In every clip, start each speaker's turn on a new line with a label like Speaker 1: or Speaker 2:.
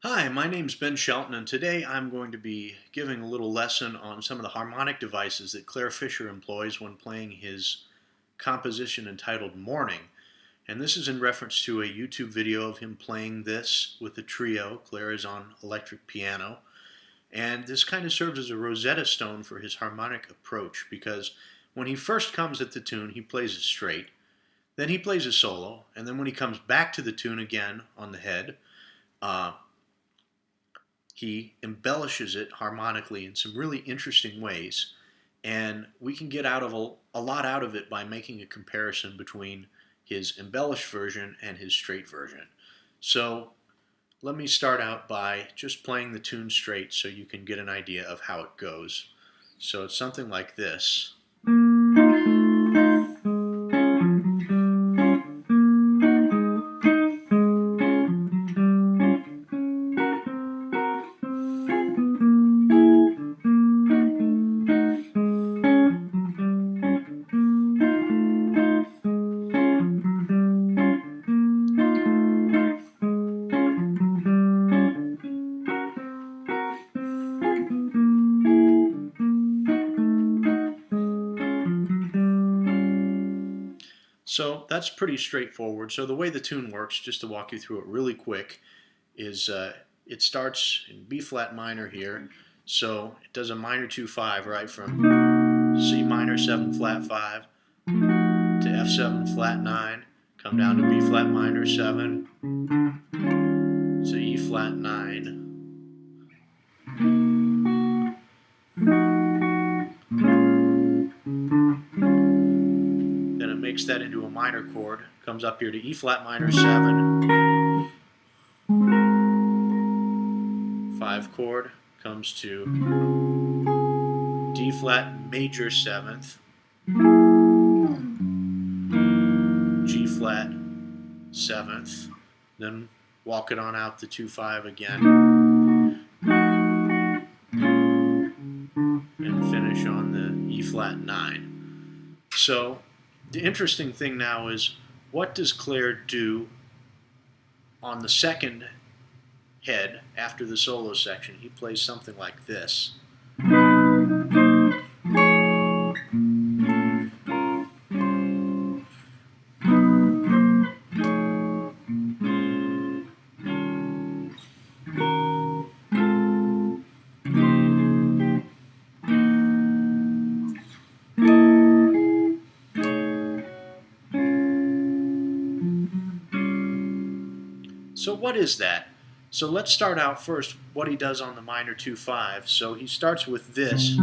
Speaker 1: Hi, my name's Ben Shelton, and today I'm going to be giving a little lesson on some of the harmonic devices that Clare Fischer employs when playing his composition entitled Mourning. And this is in reference to a YouTube video of him playing this with a trio. Clare is on electric piano. And this kind of serves as a Rosetta Stone for his harmonic approach, because when he first comes at the tune, he plays it straight. Then he plays a solo, and then when he comes back to the tune again on the head, he embellishes it harmonically in some really interesting ways, and we can get out of a lot out of it by making a comparison between his embellished version and his straight version. So let me start out by just playing the tune straight so you can get an idea of how it goes. So it's something like this. So that's pretty straightforward. So the way the tune works, just to walk you through it really quick, is it starts in B flat minor here. So it does a minor 2-5, right, from C minor 7 flat 5 to F7 flat 9, come down to B flat minor 7 to E flat 9. Then it makes that into a minor chord, comes up here to E flat minor 7, 5 chord, comes to D flat major 7th, G flat 7th, then walk it on out to 2-5 again, and finish on the E flat 9. So the interesting thing now is, what does Clare do on the second head after the solo section? He plays something like this. So what is that? So let's start out first what he does on the minor 2-5. So he starts with this.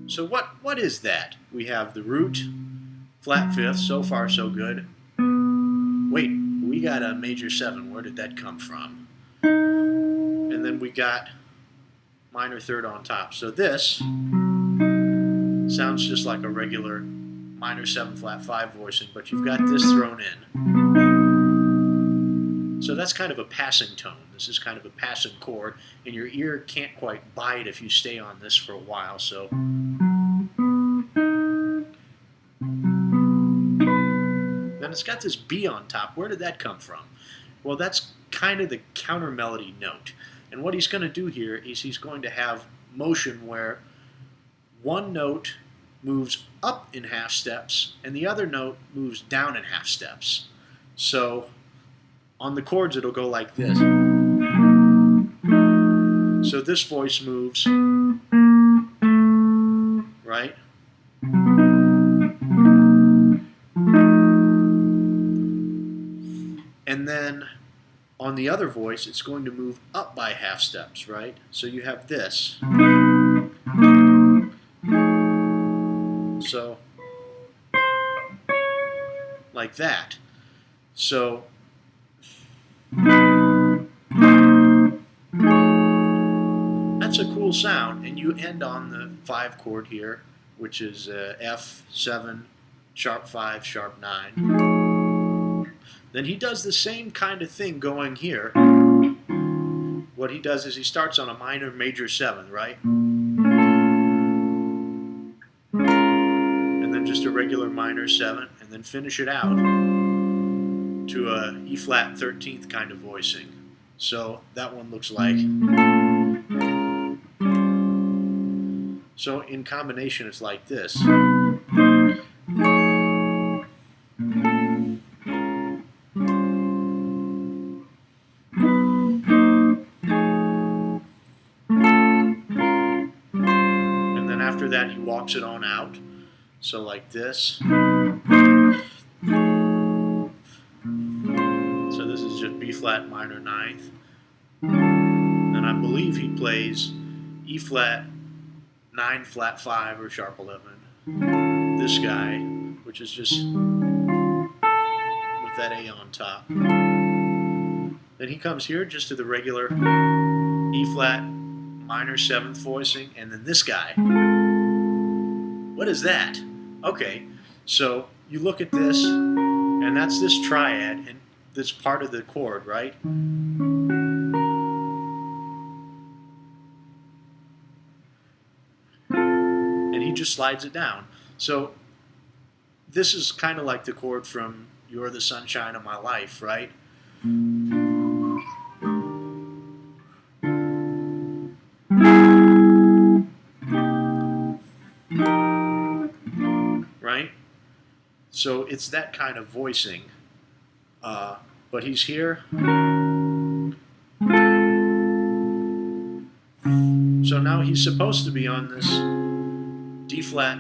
Speaker 1: So what is that? We have the root, flat 5th, so far so good. Wait, we got a major 7. Where did that come from? And then we got minor 3rd on top. So this sounds just like a regular minor 7 flat 5 voicing, but you've got this thrown in. So that's kind of a passing tone. This is kind of a passing chord, and your ear can't quite buy it if you stay on this for a while. So then it's got this B on top. Where did that come from? Well, that's kind of the counter melody note. And what he's going to do here is he's going to have motion where one note moves up in half steps and the other note moves down in half steps. So on the chords it'll go like this. So this voice moves, right? And then on the other voice it's going to move up by half steps, right? So you have this. So like that. So that's a cool sound, and you end on the 5 chord here, which is F7, sharp 5, sharp 9. Then he does the same kind of thing going here. What he does is he starts on a minor major 7, right? And then just a regular minor 7, and then finish it out to a E flat 13th kind of voicing. So that one looks like. So in combination it's like this. And then after that he walks it on out. So like this. So this is just B flat minor 9th. And I believe he plays E flat 9 flat 5 or sharp 11. This guy, which is just with that A on top. Then he comes here just to the regular E flat minor 7th voicing, and then this guy. What is that? Okay, so you look at this, and that's this triad, and that's part of the chord, right? And he just slides it down. So this is kind of like the chord from You're the Sunshine of My Life, right? Right? So it's that kind of voicing. But he's here. So now he's supposed to be on this D flat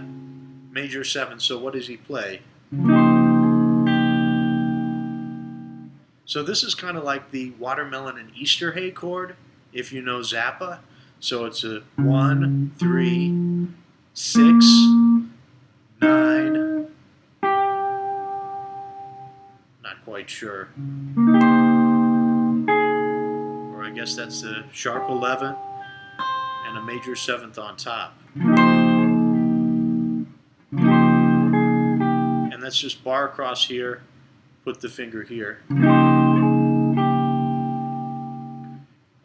Speaker 1: major 7. So what does he play? So this is kind of like the Watermelon and Easter Hay chord, if you know Zappa. So it's a 1, 3, 6, 9. Not quite sure. Or I guess that's the sharp 11 and a major 7th on top. And that's just bar across here, put the finger here.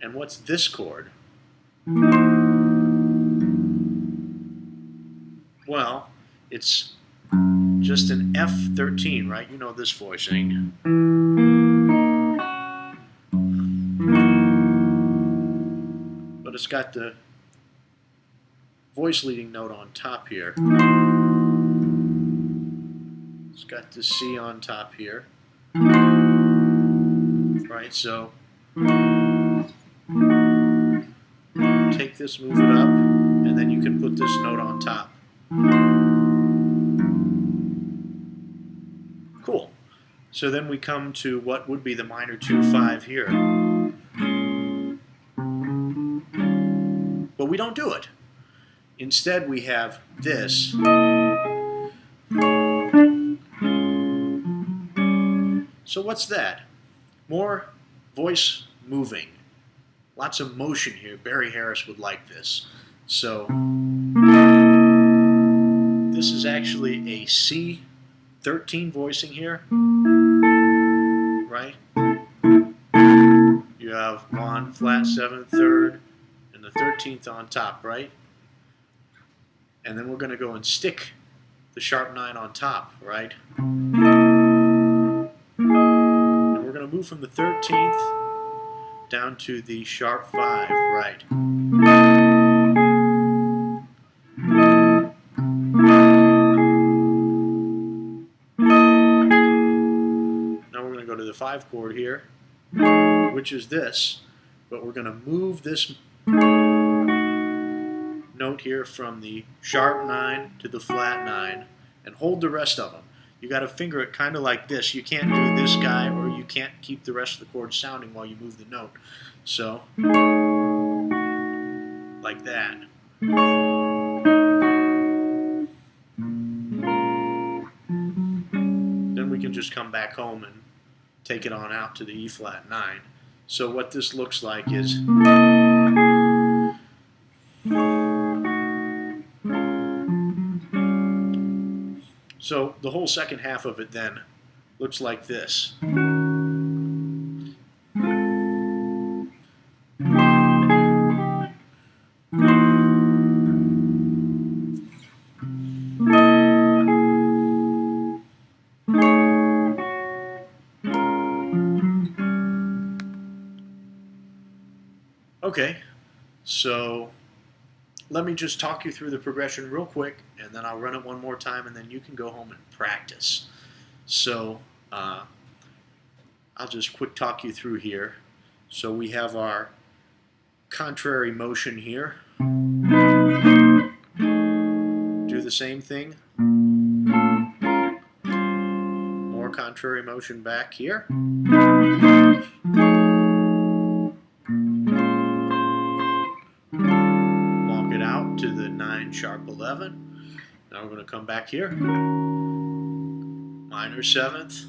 Speaker 1: And what's this chord? Well, it's just an F13, right? You know this voicing. But it's got the voice leading note on top here. It's got the C on top here. Right, so take this, move it up, and then you can put this note on top. Cool. So then we come to what would be the minor 2-5 here. But we don't do it. Instead we have this. So what's that? More voice moving. Lots of motion here. Barry Harris would like this. So this is actually a C13 voicing here. Right? You have 1 flat 7th 3rd and the 13th on top, right? And then we're going to go and stick the sharp 9 on top, right? And we're going to move from the 13th down to the sharp 5, right? Now we're going to go to the 5 chord here, which is this, but we're going to move this note here from the sharp 9 to the flat 9 and hold the rest of them. You got to finger it kind of like this. You can't do this guy, or you can't keep the rest of the chord sounding while you move the note. So, like that. Then we can just come back home and take it on out to the E flat 9. So what this looks like is so the whole second half of it then looks like this. Okay, so let me just talk you through the progression real quick, and then I'll run it one more time, and then you can go home and practice. So I'll just quick talk you through here. So we have our contrary motion here. Do the same thing. More contrary motion back here. Walk it out to the 9 sharp 11. Now we're going to come back here. Minor 7th.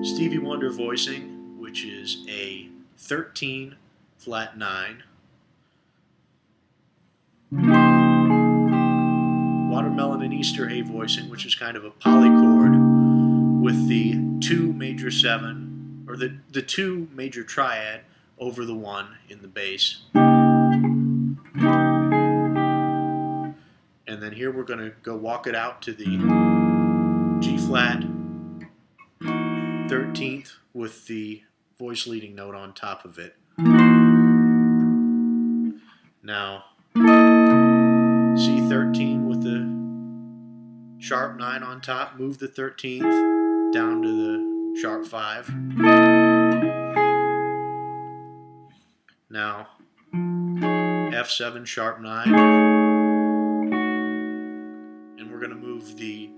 Speaker 1: Stevie Wonder voicing, which is a 13 flat 9. Watermelon and Easter Hay voicing, which is kind of a polychord with the 2 major 7, or the 2 major triad over the 1 in the bass. And then here we're going to go walk it out to the G flat 13th with the voice leading note on top of it. Now C13 with the sharp 9 on top, move the 13th down to the sharp 5. Now F7 sharp 9, and we're going to move the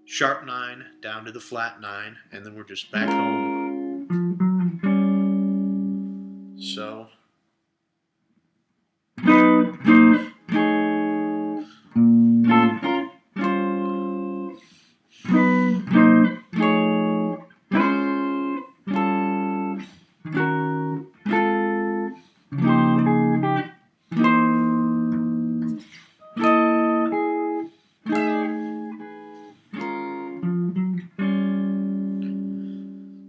Speaker 1: sharp 9 down to the flat 9, and then we're just back home.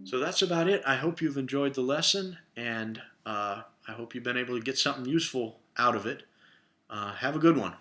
Speaker 1: So that's about it. I hope you've enjoyed the lesson, and I hope you've been able to get something useful out of it. Have a good one.